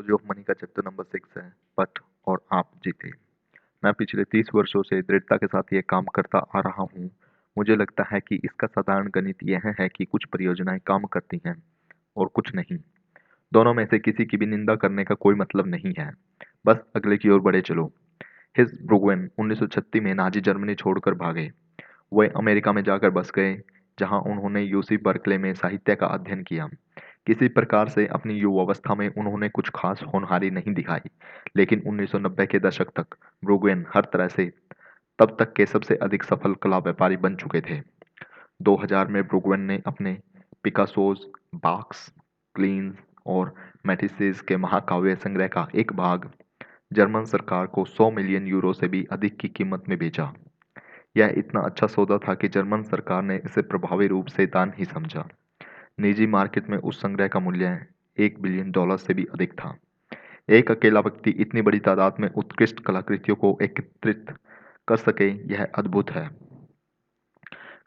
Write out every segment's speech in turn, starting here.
Psychology of money का chapter number 6 है पट और आप जीते। मैं पिछले 30 वर्षों से दृढ़ता के साथ ये काम करता आ रहा हूँ। मुझे लगता है कि इसका साधारण गणित यह है कि कुछ परियोजनाएं काम करती हैं और कुछ नहीं। दोनों में से किसी की भी निंदा करने का कोई मतलब नहीं है। बस अगले की ओर बढ़े चलो। हिज ब्रुगवेन 1936 में नाजी जर्मनी छोड़कर भागे। वे अमेरिका में जाकर बस गए, जहां उन्होंने यूसी बर्कले में साहित्य का अध्ययन किया। किसी प्रकार से अपनी युवावस्था में उन्होंने कुछ खास होनहारी नहीं दिखाई, लेकिन 1990 के दशक तक ब्रुगवेन हर तरह से तब तक के सबसे अधिक सफल कला व्यापारी बन चुके थे। 2000 में ब्रुगवेन ने अपने पिकासोज, बाक्स, क्लीन्स और मैटिसेस के महाकाव्य संग्रह का एक भाग जर्मन सरकार को 100 मिलियन यूरो से भी अधिक की कीमत में बेचा। यह इतना अच्छा सौदा था कि जर्मन सरकार ने इसे प्रभावी रूप से दान ही समझा। निजी मार्केट में उस संग्रह का मूल्य $1 बिलियन से भी अधिक था। एक अकेला व्यक्ति इतनी बड़ी तादाद में उत्कृष्ट कलाकृतियों को एकत्रित कर सके, यह अद्भुत है।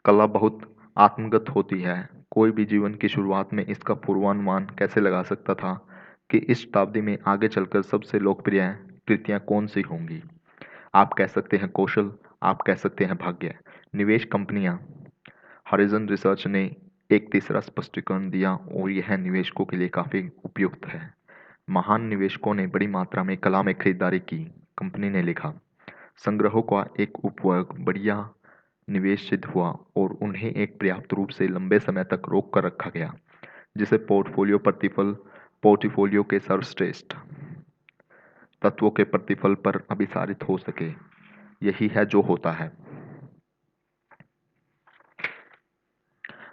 कला बहुत आत्मगत होती है। कोई भी जीवन की शुरुआत में इसका पूर्वानुमान कैसे लगा सकता था कि इस शताब्दी में आगे चलकर सबसे लोकप्रिय कृतियां कौन सी होंगी। आप कह सकते हैं कौशल, आप कह सकते हैं भाग्य। निवेश कंपनियां हॉरिजन रिसर्च ने एक तीसरा स्पष्टीकरण दिया और यह निवेशकों के लिए काफी उपयुक्त है। महान निवेशकों ने बड़ी मात्रा में कला में खरीदारी की। कंपनी ने लिखा, संग्रहों का एक उपवर्ग बढ़िया निवेश सिद्ध हुआ और उन्हें एक पर्याप्त रूप से लंबे समय तक रोक कर रखा गया, जिसे पोर्टफोलियो प्रतिफल पोर्टफोलियो के सर्वश्रेष्ठ तत्वों के प्रतिफल पर अभिसारित हो सके। यही है जो होता है।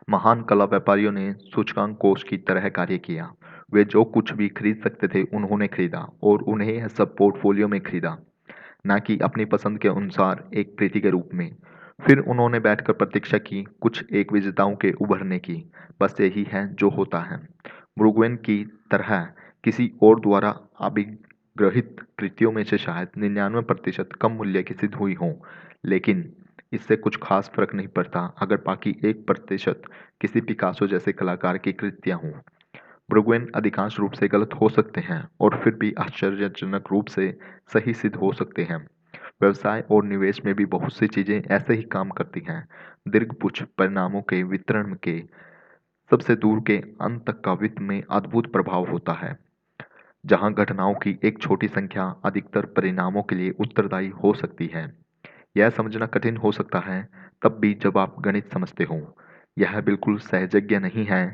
महान कला व्यापारियों ने सूचकांक कोष की तरह कार्य किया। वे जो कुछ भी खरीद सकते थे उन्होंने खरीदा और उन्हें यह सब पोर्टफोलियो में खरीदा, न कि अपनी पसंद के अनुसार एक प्रीति के रूप में। फिर उन्होंने बैठकर प्रतीक्षा की, कुछ एक विजेताओं के उभरने की। बस यही है जो होता है। ब्रुगवेन की तरह किसी और द्वारा अभिग्रहित कृतियों में से शायद 99% कम मूल्य की सिद्ध हुई हों, लेकिन इससे कुछ खास फर्क नहीं पड़ता अगर बाकी 1% किसी पिकासो जैसे कलाकार की कृतियां हों। ब्रुगवेन अधिकांश रूप से गलत हो सकते हैं और फिर भी आश्चर्यजनक रूप से सही सिद्ध हो सकते हैं। व्यवसाय और निवेश में भी बहुत सी चीजें ऐसे ही काम करती हैं। दीर्घपुच्छ परिणामों के वितरण के सबसे दूर के अंत तक का वित्त में अद्भुत प्रभाव होता है, जहां घटनाओं की एक छोटी संख्या अधिकतर परिणामों के लिए उत्तरदायी हो सकती है। यह समझना कठिन हो सकता है, तब भी जब आप गणित समझते हो। यह बिल्कुल सहजज्ञ नहीं है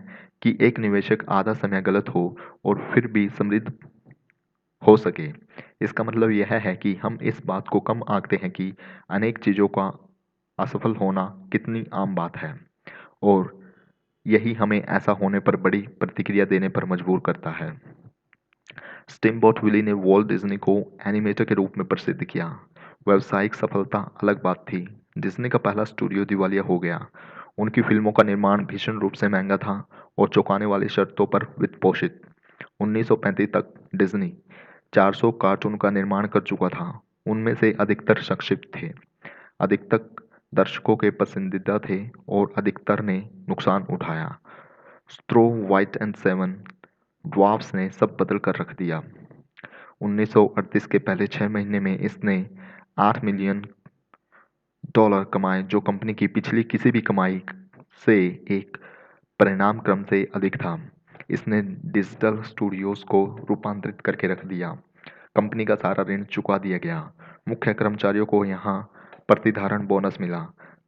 कि एक निवेशक आधा समय गलत हो और फिर भी समृद्ध हो सके। इसका मतलब यह है कि हम इस बात को कम आंकते हैं कि अनेक चीजों का असफल होना कितनी आम बात है, और यही हमें ऐसा होने पर बड़ी प्रतिक्रिया देने पर मजबूर करता है। स्टीमबोट विली ने वॉल्ट डिज्नी को एनिमेटर के रूप में प्रसिद्ध किया। व्यावसायिक सफलता अलग बात थी। डिज्नी का पहला स्टूडियो दिवालिया हो गया। उनकी फिल्मों का निर्माण भीषण रूप से महंगा था और चौंकाने वाली शर्तों पर वित्त पोषित। 1935 तक डिज्नी 400 कार्टून का निर्माण कर चुका था। उनमें से अधिकतर संक्षिप्त थे, अधिकतर दर्शकों के पसंदीदा थे और अधिकतर ने नुकसान उठाया। स्ट्रो वाइट एंड सेवन ड्वार्फ्स ने सब बदल कर रख दिया। 1938 के पहले 6 महीने में इसने $8 मिलियन कमाए, जो कंपनी की पिछली किसी भी कमाई से एक परिणाम क्रम से अधिक था। इसने डिजिटल स्टूडियोज को रूपांतरित करके रख दिया। कंपनी का सारा ऋण चुका दिया गया। मुख्य कर्मचारियों को यहाँ प्रतिधारण बोनस मिला।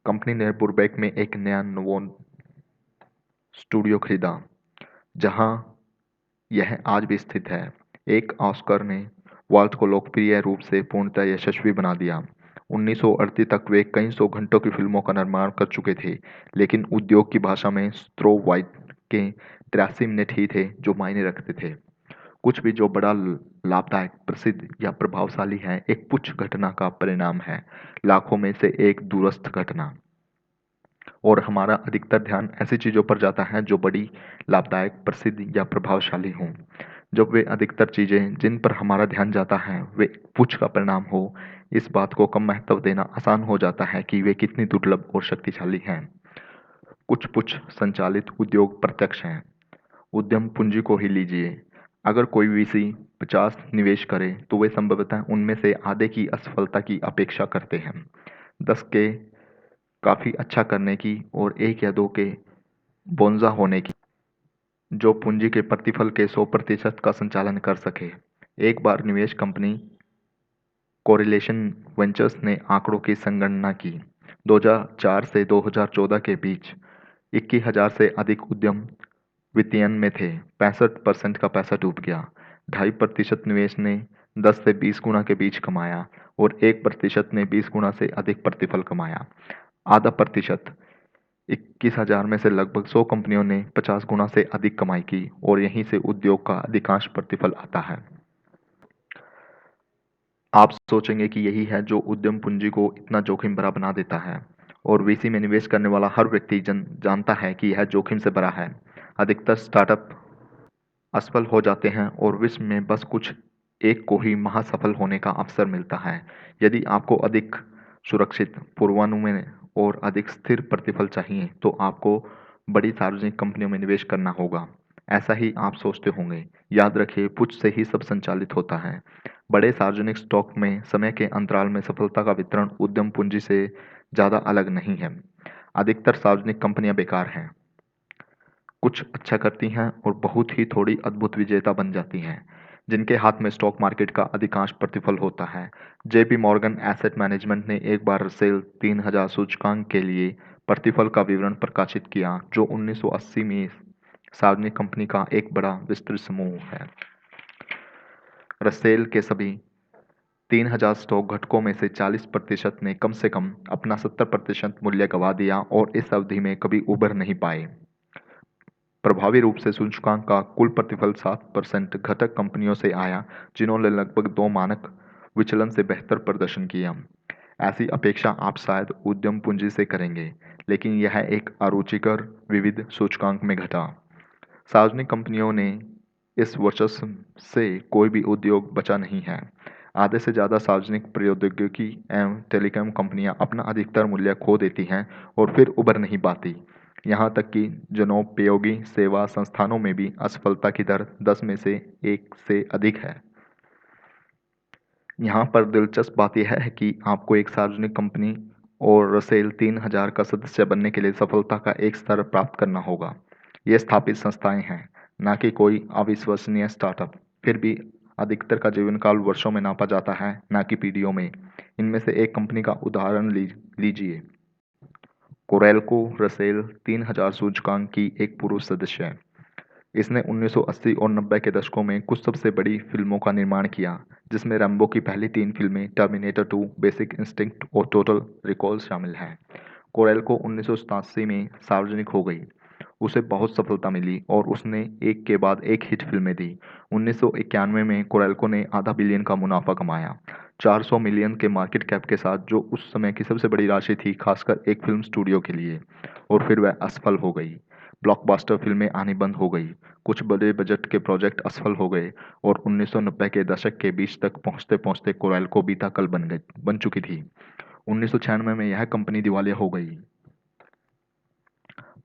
कंपनी ने बुरबैक में एक नया नवोन स्टूडियो खरीदा, जहाँ यह आज भी स्थित है। एक ऑस्कर ने वॉल्ट को लोकप्रिय रूप से पूर्णतः यशस्वी बना दिया। 1938 तक वे कई सौ घंटों की फिल्मों का निर्माण कर चुके थे, लेकिन उद्योग की भाषा में स्ट्रो वाइट के 83 मिनट ही थे जो मायने रखते थे। कुछ भी जो बड़ा लाभदायक, प्रसिद्ध या प्रभावशाली है, एक पुच्छ घटना का परिणाम है, लाखों में से एक दूरस्थ घटना। और हमारा अधिकतर ध्यान ऐसी चीजों पर जाता है जो बड़ी लाभदायक, प्रसिद्ध या प्रभावशाली हों। जब वे अधिकतर चीजें जिन पर हमारा ध्यान जाता है वे पुच्छ का परिणाम हो, इस बात को कम महत्व देना आसान हो जाता है कि वे कितनी दुर्लभ और शक्तिशाली हैं। कुछ पुच्छ संचालित उद्योग प्रत्यक्ष हैं। उद्यम पूंजी को ही लीजिए। अगर कोई वीसी 50 निवेश करे तो वे संभवतः उनमें से आधे की असफलता की अपेक्षा करते हैं, 10 के काफ़ी अच्छा करने की और 1 या 2 के बोनज़ा होने की, जो पूंजी के प्रतिफल के 100% का संचालन कर सके। एक बार निवेश कंपनी कोरिलेशन वेंचर्स ने आंकड़ों की संगणना की। 2004 से 2014 के बीच 21,000 से अधिक उद्यम वित्तीयन में थे। 65% का पैसा डूब गया। 2.5% निवेश ने 10 से 20 गुना के बीच कमाया और 1% ने 20 गुना से अधिक प्रतिफल कमाया। आधा प्रतिशत 21,000 में से लगभग 100 कंपनियों ने 50 गुना से अधिक कमाई की और यहीं से उद्योग का अधिकांश प्रतिफल आता है। आप सोचेंगे कि यही है जो उद्यम पूंजी को इतना जोखिम भरा बना देता है, और वीसी में निवेश करने वाला हर व्यक्ति जानता है कि यह जोखिम से भरा है। अधिकतर स्टार्टअप असफल हो जाते हैं और विश्व में बस कुछ एक को ही महासफल होने का अवसर मिलता है। यदि आपको अधिक सुरक्षित पूर्वानुमान और अधिक स्थिर प्रतिफल चाहिए तो आपको बड़ी सार्वजनिक कंपनियों में निवेश करना होगा। ऐसा ही आप सोचते होंगे। याद रखिए, पुंज से ही सब संचालित होता है। बड़े सार्वजनिक स्टॉक में समय के अंतराल में सफलता का वितरण उद्यम पूंजी से ज़्यादा अलग नहीं है। अधिकतर सार्वजनिक कंपनियां बेकार हैं, कुछ अच्छा करती हैं और बहुत ही थोड़ी अद्भुत विजेता बन जाती हैं, जिनके हाथ में स्टॉक मार्केट का अधिकांश प्रतिफल होता है। जेपी मॉर्गन एसेट मैनेजमेंट ने एक बार रसेल 3000 सूचकांक के लिए प्रतिफल का विवरण प्रकाशित किया, जो 1980 में सार्वजनिक कंपनी का एक बड़ा विस्तृत समूह है। रसेल के सभी 3000 स्टॉक घटकों में से 40% ने कम से कम अपना 70% मूल्य गंवा दिया और इस अवधि में कभी उबर नहीं पाए। प्रभावी रूप से सूचकांक का कुल प्रतिफल 7% घटक कंपनियों से आया, जिन्होंने लगभग 2 मानक विचलन से बेहतर प्रदर्शन किया। ऐसी अपेक्षा आप शायद उद्यम पूंजी से करेंगे, लेकिन यह एक अरुचिकर विविध सूचकांक में घटा। सार्वजनिक कंपनियों ने इस वर्चस्व से कोई भी उद्योग बचा नहीं है। आधे से ज़्यादा सार्वजनिक प्रौद्योगिकी एवं टेलीकॉम कंपनियां अपना अधिकतर मूल्य खो देती हैं और फिर उबर नहीं पाती। यहाँ तक कि जनोपयोगी सेवा संस्थानों में भी असफलता की दर 10 में से 1 से अधिक है। यहाँ पर दिलचस्प बात यह है कि आपको एक सार्वजनिक कंपनी और रसेल 3000 का सदस्य बनने के लिए सफलता का एक स्तर प्राप्त करना होगा। ये स्थापित संस्थाएं हैं, ना कि कोई अविश्वसनीय स्टार्टअप। फिर भी अधिकतर का जीवनकाल वर्षों में नापा जाता है, ना कि पीढ़ियों में। इनमें से एक कंपनी का उदाहरण लीजिए। कोरेल्को रसेल 3000 सूचकांक की एक पूर्व सदस्य है। इसने 1980 और 90 के दशकों में कुछ सबसे बड़ी फिल्मों का निर्माण किया, जिसमें रैम्बो की पहली 3 फिल्में, टर्मिनेटर 2, बेसिक इंस्टिंक्ट और टोटल रिकॉल शामिल हैं। कोरेल्को 1987 में सार्वजनिक हो गई। उसे बहुत सफलता मिली और उसने एक के बाद एक हिट फिल्में दी। 1991 में कोरेल्को ने आधा बिलियन का मुनाफा कमाया, 400 मिलियन के मार्केट कैप के साथ, जो उस समय की सबसे बड़ी राशि थी, खासकर एक फिल्म स्टूडियो के लिए। और फिर वह असफल हो गई। ब्लॉकबस्टर फिल्में आनी बंद हो गई, कुछ बड़े बजट के प्रोजेक्ट असफल हो गए और 1990 के दशक के बीच तक पहुंचते पहुंचते कोरेल्को बीता कल बन चुकी थी। 1996 में यह कंपनी दिवालिया हो गई।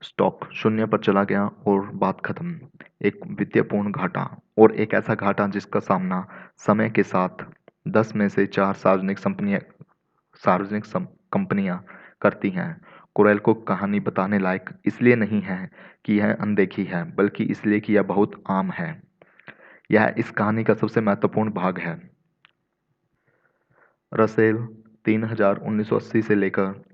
स्टॉक शून्य पर चला गया और बात खत्म। एक वित्तीयपूर्ण घाटा, और एक ऐसा घाटा जिसका सामना समय के साथ 10 में से 4 कंपनियां करती हैं। कोरेल्को कहानी बताने लायक इसलिए नहीं है कि यह अनदेखी है, बल्कि इसलिए कि यह बहुत आम है। यह इस कहानी का सबसे महत्वपूर्ण भाग है। रसेल 3000 1980 से लेकर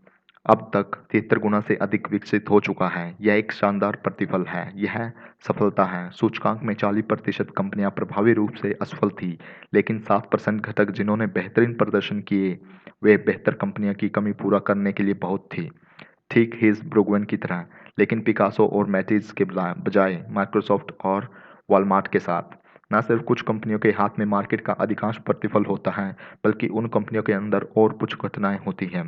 अब तक 73 गुना से अधिक विकसित हो चुका है। यह एक शानदार प्रतिफल है। यह सफलता है। सूचकांक में 40% कंपनियां प्रभावी रूप से असफल थी, लेकिन 7% घटक जिन्होंने बेहतरीन प्रदर्शन किए, वे बेहतर कंपनियों की कमी पूरा करने के लिए बहुत थी। ठीक हीज ब्रुगमैन की तरह, लेकिन पिकासो और मैटिज के बजाय माइक्रोसॉफ्ट और वॉलमार्ट के साथ। न सिर्फ कुछ कंपनियों के हाथ में मार्केट का अधिकांश प्रतिफल होता है, बल्कि उन कंपनियों के अंदर और कुछ घटनाएं होती हैं।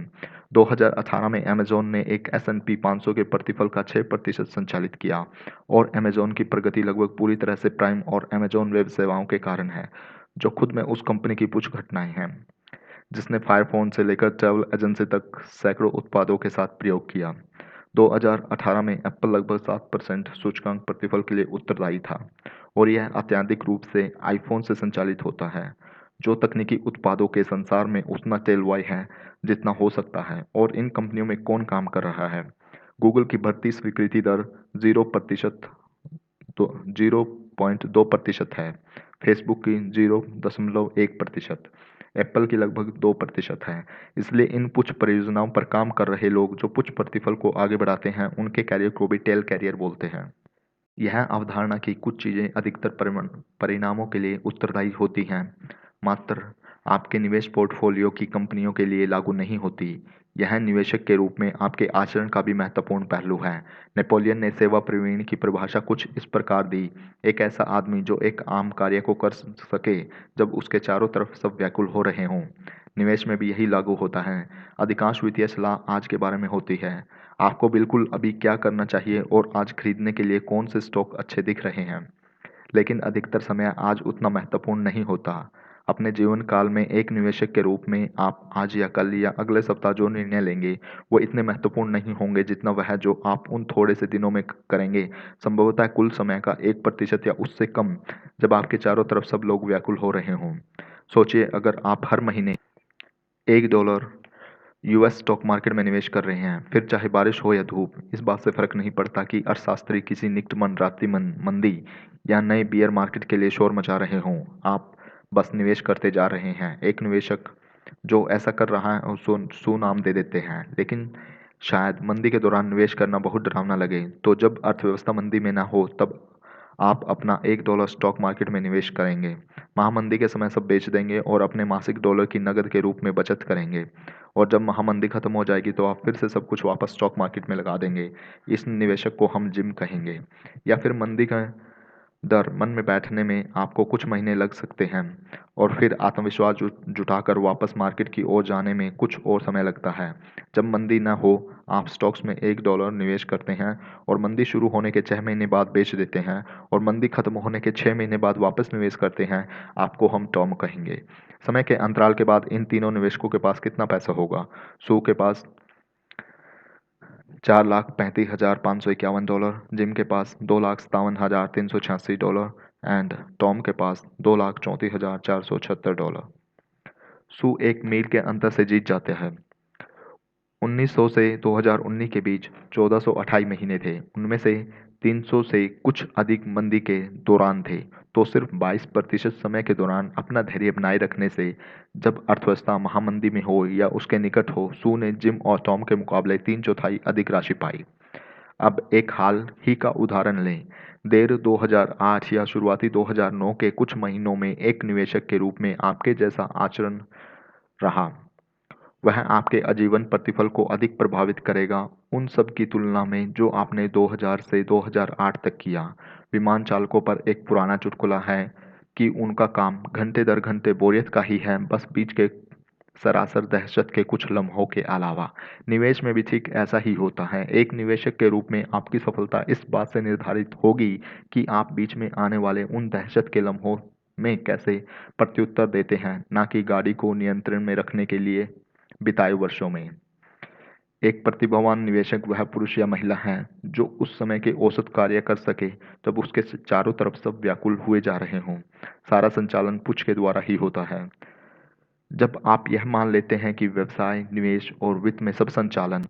2018 में अमेजॉन ने एक S&P 500 के प्रतिफल का 6% संचालित किया, और अमेजॉन की प्रगति लगभग पूरी तरह से प्राइम और अमेजॉन वेब सेवाओं के कारण है, जो खुद में उस कंपनी की कुछ घटनाएं हैं, जिसने फायरफोन से लेकर ट्रैवल एजेंसी तक सैकड़ों उत्पादों के साथ प्रयोग किया। 2018 में एप्पल लगभग 7% सूचकांक प्रतिफल के लिए उत्तरदायी था। और यह अत्यधिक रूप से आईफोन से संचालित होता है, जो तकनीकी उत्पादों के संसार में उतना तेलवाई है जितना हो सकता है। और इन कंपनियों में कौन काम कर रहा है? गूगल की बढ़ती स्वीकृति दर 0.2% है। फेसबुक की 0.1%, एप्पल की लगभग 2% है। इसलिए इन पुच्छ परियोजनाओं पर काम कर रहे लोग जो पुच्छ प्रतिफल को आगे बढ़ाते हैं, उनके कैरियर को भी टेल कैरियर बोलते हैं। यह अवधारणा कि कुछ चीज़ें अधिकतर परिणामों के लिए उत्तरदायी होती हैं, मात्र आपके निवेश पोर्टफोलियो की कंपनियों के लिए लागू नहीं होती। यह निवेशक के रूप में आपके आचरण का भी महत्वपूर्ण पहलू है। नेपोलियन ने सेवा प्रवीण की परिभाषा कुछ इस प्रकार दी: एक ऐसा आदमी जो एक आम कार्य को कर सके जब उसके चारों तरफ सब व्याकुल हो रहे हों। निवेश में भी यही लागू होता है। अधिकांश वित्तीय सलाह आज के बारे में होती है। आपको बिल्कुल अभी क्या करना चाहिए और आज खरीदने के लिए कौन से स्टॉक अच्छे दिख रहे हैं। लेकिन अधिकतर समय आज उतना महत्वपूर्ण नहीं होता। अपने जीवन काल में एक निवेशक के रूप में आप आज या कल या अगले सप्ताह जो निर्णय लेंगे, वो इतने महत्वपूर्ण नहीं होंगे जितना वह जो आप उन थोड़े से दिनों में करेंगे, संभवतः कुल समय का 1% या उससे कम, जब आपके चारों तरफ सब लोग व्याकुल हो रहे हों। सोचिए, अगर आप हर महीने $1 यूएस स्टॉक मार्केट में निवेश कर रहे हैं, फिर चाहे बारिश हो या धूप, इस बात से फर्क नहीं पड़ता कि अर्थशास्त्री किसी निकटमन रात्रि मंदी या नए बियर मार्केट के लिए शोर मचा रहे हों, आप बस निवेश करते जा रहे हैं। एक निवेशक जो ऐसा कर रहा है उसको सुनाम दे देते हैं। लेकिन शायद मंदी के दौरान निवेश करना बहुत डरावना लगे, तो जब अर्थव्यवस्था मंदी में ना हो तब आप अपना $1 स्टॉक मार्केट में निवेश करेंगे। महामंदी के समय सब बेच देंगे और अपने मासिक डॉलर की नकद के रूप में बचत करेंगे, और जब महामंदी खत्म हो जाएगी तो आप फिर से सब कुछ वापस स्टॉक मार्केट में लगा देंगे। इस निवेशक को हम जिम कहेंगे। या फिर मंदी का डर मन में बैठने में आपको कुछ महीने लग सकते हैं, और फिर आत्मविश्वास जुटाकर वापस मार्केट की ओर जाने में कुछ और समय लगता है। जब मंदी न हो, आप स्टॉक्स में $1 निवेश करते हैं और मंदी शुरू होने के 6 महीने बाद बेच देते हैं, और मंदी खत्म होने के 6 महीने बाद वापस निवेश करते हैं। आपको हम टॉम कहेंगे। समय के अंतराल के बाद इन तीनों निवेशकों के पास कितना पैसा होगा? सू के पास $4,35,551, जिम के पास $2,57,386 एंड टॉम के पास $2,34,476। सू एक मील के अंतर से जीत जाते हैं। 1900 से 2019 के बीच 1428 महीने थे। उनमें से 300 से कुछ अधिक मंदी के दौरान थे, तो सिर्फ 22% समय के दौरान अपना धैर्य बनाए रखने से, जब अर्थव्यवस्था महामंदी में हो या उसके निकट हो, सू ने जिम और टॉम के मुकाबले 3/4 अधिक राशि पाई। अब एक हाल ही का उदाहरण लें। देर 2008 या शुरुआती 2009 के कुछ महीनों में एक निवेशक के रूप में आपके जैसा आचरण रहा, वह आपके आजीवन प्रतिफल को अधिक प्रभावित करेगा उन सब की तुलना में जो आपने 2000 से 2008 तक किया। विमान चालकों पर एक पुराना चुटकुला है कि उनका काम घंटे दर घंटे बोरियत का ही है, बस बीच के सरासर दहशत के कुछ लम्हों के अलावा। निवेश में भी ठीक ऐसा ही होता है। एक निवेशक के रूप में आपकी सफलता इस बात से निर्धारित होगी कि आप बीच में आने वाले उन दहशत के लम्हों में कैसे प्रत्युत्तर देते हैं, ना कि गाड़ी को नियंत्रण में रखने के लिए बिताए वर्षों में। एक प्रतिभावान निवेशक वह पुरुष या महिला है जो उस समय के औसत कार्य कर सके जब उसके चारों तरफ सब व्याकुल हुए जा रहे हों। सारा संचालन पुच्छ के द्वारा ही होता है। जब आप यह मान लेते हैं कि व्यवसाय, निवेश और वित्त में सब संचालन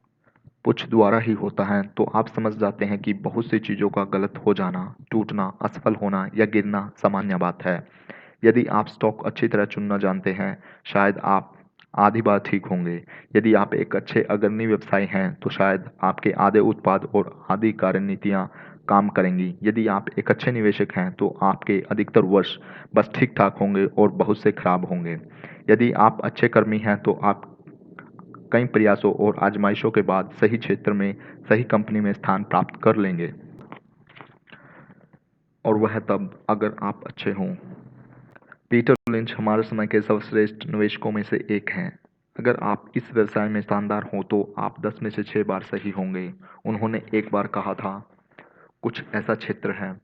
पुच्छ द्वारा ही होता है, तो आप समझ जाते हैं कि बहुत सी चीज़ों का गलत हो जाना, टूटना, असफल होना या गिरना सामान्य बात है। यदि आप स्टॉक अच्छी तरह चुनना जानते हैं, शायद आप आधी बार ठीक होंगे। यदि आप एक अच्छे अग्रणी व्यवसायी हैं, तो शायद आपके आधे उत्पाद और आधी कार्यनीतियाँ काम करेंगी। यदि आप एक अच्छे निवेशक हैं, तो आपके अधिकतर वर्ष बस ठीक-ठाक होंगे और बहुत से खराब होंगे। यदि आप अच्छे कर्मी हैं, तो आप कई प्रयासों और आजमाइशों के बाद सही क्षेत्र में, सही कंपनी में स्थान प्राप्त कर लेंगे। और वह तब, अगर आप अच्छे हों। पीटर लिंच हमारे समय के सर्वश्रेष्ठ निवेशकों में से एक हैं। अगर आप इस व्यवसाय में शानदार हों तो आप 10 में से 6 बार सही होंगे। उन्होंने एक बार कहा था, कुछ ऐसा क्षेत्र है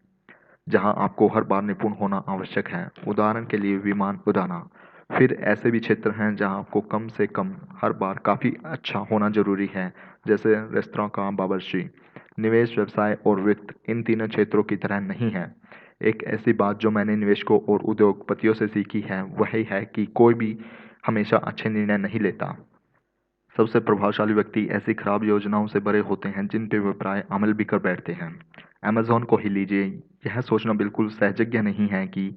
जहां आपको हर बार निपुण होना आवश्यक है, उदाहरण के लिए विमान उड़ाना। फिर ऐसे भी क्षेत्र हैं जहां आपको कम से कम हर बार काफ़ी अच्छा होना जरूरी है, जैसे रेस्तरां का बावर्ची। निवेश, व्यवसाय और वित्त इन तीनों क्षेत्रों की तरह नहीं है। एक ऐसी बात जो मैंने निवेशकों और उद्योगपतियों से सीखी है वह है कि कोई भी हमेशा अच्छे निर्णय नहीं लेता। सबसे प्रभावशाली व्यक्ति ऐसी खराब योजनाओं से बड़े होते हैं जिन पे वे प्राय अमल भी कर बैठते हैं। अमेज़न को ही लीजिए, यह सोचना बिल्कुल सहजज्ञ नहीं है कि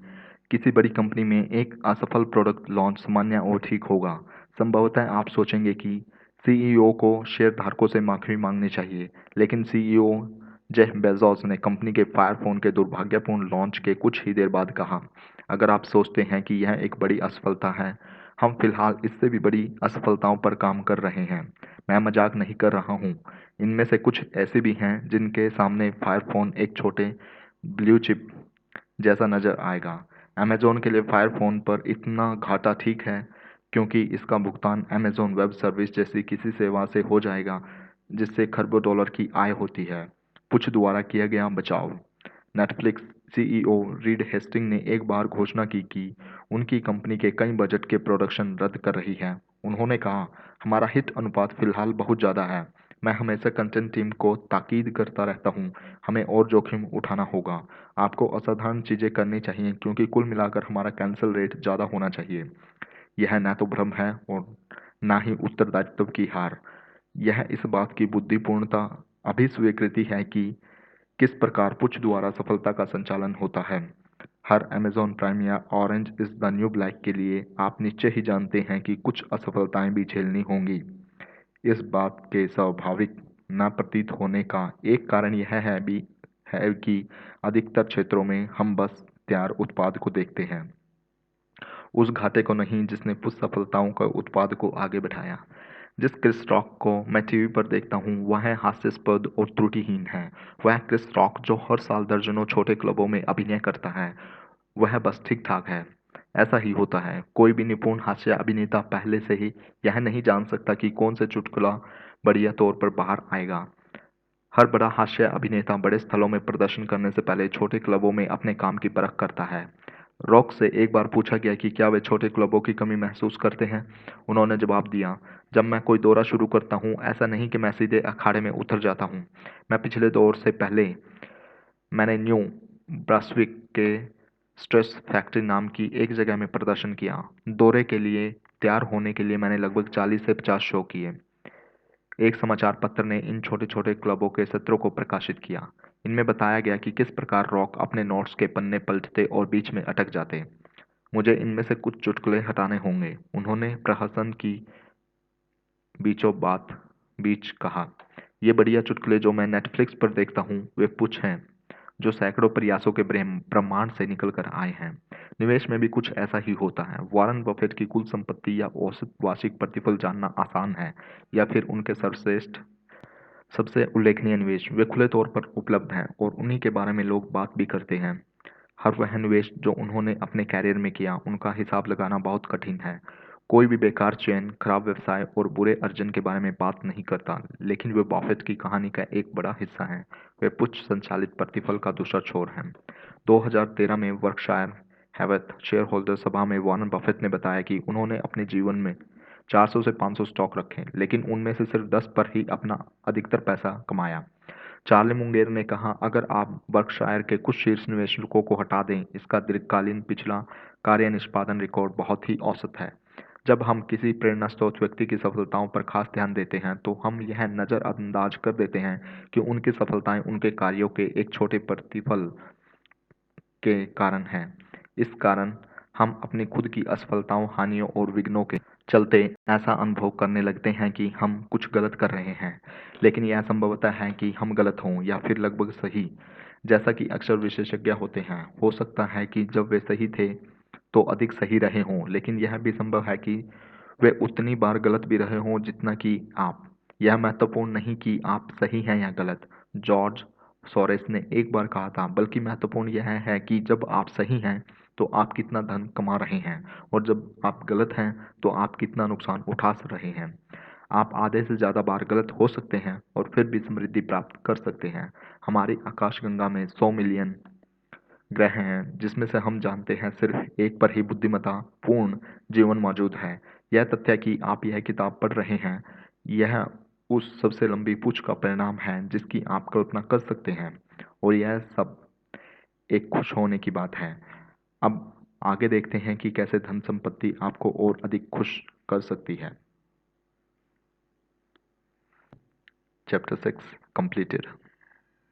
किसी बड़ी कंपनी में एक असफल प्रोडक्ट लॉन्च सामान्य और ठीक होगा। संभवतः आप सोचेंगे कि सीईओ को शेयरधारकों से माफी मांगनी चाहिए, लेकिन सीईओ जेफ बेजोस ने कंपनी के फायरफोन के दुर्भाग्यपूर्ण लॉन्च के कुछ ही देर बाद कहा, अगर आप सोचते हैं कि यह एक बड़ी असफलता है, हम फिलहाल इससे भी बड़ी असफलताओं पर काम कर रहे हैं। मैं मजाक नहीं कर रहा हूँ। इनमें से कुछ ऐसे भी हैं जिनके सामने फायरफोन एक छोटे ब्लू चिप जैसा नजर आएगा। अमेज़न के लिए फायरफोन पर इतना घाटा ठीक है क्योंकि इसका भुगतान अमेज़न वेब सर्विस जैसी किसी सेवा से हो जाएगा जिससे खरबों डॉलर की आय होती है। पुश द्वारा किया गया बचाव। नेटफ्लिक्स सीईओ रीड हेस्टिंग ने एक बार घोषणा की कि उनकी कंपनी के कई बजट के प्रोडक्शन रद्द कर रही है। उन्होंने कहा, हमारा हिट अनुपात फिलहाल बहुत ज़्यादा है। मैं हमेशा कंटेंट टीम को ताकीद करता रहता हूँ, हमें और जोखिम उठाना होगा। आपको असाधारण चीज़ें करनी चाहिए क्योंकि कुल मिलाकर हमारा कैंसिल रेट ज़्यादा होना चाहिए। यह न तो भ्रम है और ना ही उत्तरदायित्व की हार। यह इस बात की बुद्धिपूर्णता अभिस्वीकृति है कि किस प्रकार पुश द्वारा सफलता का संचालन होता है। हर अमेज़न प्राइम या orange is the new black के लिए आप निश्चय ही जानते हैं कि कुछ असफलताएं भी झेलनी होंगी। इस बात के स्वाभाविक न प्रतीत होने का एक कारण यह है कि अधिकतर क्षेत्रों में हम बस तैयार उत्पाद को देखते हैं, उस घाटे को नहीं जिसने कुछ सफलताओं का उत्पाद को आगे बढ़ाया। जिस क्रिस रॉक को मैं टीवी पर देखता हूँ वह हास्यास्पद और त्रुटिहीन है। वह क्रिस रॉक जो हर साल दर्जनों छोटे क्लबों में अभिनय करता है, वह बस ठीक ठाक है। ऐसा ही होता है। कोई भी निपुण हास्य अभिनेता पहले से ही यह नहीं जान सकता कि कौन से चुटकुला बढ़िया तौर पर बाहर आएगा। हर बड़ा हास्य अभिनेता बड़े स्थलों में प्रदर्शन करने से पहले छोटे क्लबों में अपने काम की परख करता है। रॉक से एक बार पूछा गया कि क्या वे छोटे क्लबों की कमी महसूस करते हैं। उन्होंने जवाब दिया, जब मैं कोई दौरा शुरू करता हूँ ऐसा नहीं कि मैं सीधे अखाड़े में उतर जाता हूँ। मैं पिछले दौर से पहले मैंने न्यू ब्रंसविक के स्ट्रेस फैक्ट्री नाम की एक जगह में प्रदर्शन किया। दौरे के लिए तैयार होने के लिए मैंने लगभग 40 से 50 शो किए। एक समाचार पत्र ने इन छोटे छोटे क्लबों के सत्रों को प्रकाशित किया। इनमें बताया गया कि किस प्रकार रॉक अपने नोट्स के पन्ने पलटते और बीच में अटक जाते। मुझे इनमें से कुछ चुटकुले हटाने होंगे, उन्होंने प्रहसन की बीचों बात बीच कहा। ये बढ़िया चुटकुले जो मैं नेटफ्लिक्स पर देखता हूँ वे कुछ हैं जो सैकड़ों प्रयासों के ब्रह्मांड से निकल कर आए हैं। निवेश में भी कुछ ऐसा ही होता है। वॉरेन बफेट की कुल संपत्ति या औसत वार्षिक प्रतिफल जानना आसान है, या फिर उनके सर्वश्रेष्ठ सबसे उल्लेखनीय निवेश वे खुले तौर पर उपलब्ध हैं और उन्हीं के बारे में लोग बात भी करते हैं। हर वह निवेश जो उन्होंने अपने कैरियर में किया उनका हिसाब लगाना बहुत कठिन है। कोई भी बेकार चयन, खराब व्यवसाय और बुरे अर्जन के बारे में बात नहीं करता, लेकिन वे बफेट की कहानी का एक बड़ा हिस्सा हैं। वे पुच्छ संचालित प्रतिफल का दूसरा छोर हैं। 2013 में वर्कशायर हैवेथ शेयर होल्डर सभा में वॉरेन बफेट ने बताया कि उन्होंने अपने जीवन में 400 से 500 स्टॉक रखे, लेकिन उनमें से सिर्फ 10 पर ही अपना अधिकतर पैसा कमाया। चार्ली मुंगेर ने कहा, अगर आप बर्कशायर के कुछ शीर्ष निवेशकों को हटा दें, इसका दीर्घकालीन पिछला कार्य निष्पादन रिकॉर्ड बहुत ही औसत है। जब हम किसी प्रेरणा स्रोत व्यक्ति की सफलताओं पर खास ध्यान देते हैं तो हम यह नज़रअंदाज कर देते हैं कि उनकी सफलताएं उनके कार्यों के एक छोटे प्रतिफल के कारण है। इस कारण हम अपनी खुद की असफलताओं, हानियों और विघ्नों के चलते ऐसा अनुभव करने लगते हैं कि हम कुछ गलत कर रहे हैं, लेकिन यह संभवतः है कि हम गलत हों या फिर लगभग सही। जैसा कि अक्सर विशेषज्ञ होते हैं, हो सकता है कि जब वे सही थे तो अधिक सही रहे हों, लेकिन यह भी संभव है कि वे उतनी बार गलत भी रहे हों जितना कि आप। यह महत्वपूर्ण नहीं कि आप सही हैं या गलत, जॉर्ज सोरेस ने एक बार कहा था, बल्कि महत्वपूर्ण यह है कि जब आप सही हैं तो आप कितना धन कमा रहे हैं, और जब आप गलत हैं तो आप कितना नुकसान उठा रहे हैं। आप आधे से ज़्यादा बार गलत हो सकते हैं और फिर भी समृद्धि प्राप्त कर सकते हैं। हमारी आकाशगंगा में 100 मिलियन ग्रह हैं, जिसमें से हम जानते हैं सिर्फ एक पर ही बुद्धिमत्ता पूर्ण जीवन मौजूद है। यह तथ्य कि आप यह किताब पढ़ रहे हैं, यह उस सबसे लंबी पूछ का परिणाम है जिसकी आप कल्पना कर सकते हैं, और यह सब एक खुश होने की बात है। अब आगे देखते हैं कि कैसे धन संपत्ति आपको और अधिक खुश कर सकती है। Chapter 6 completed.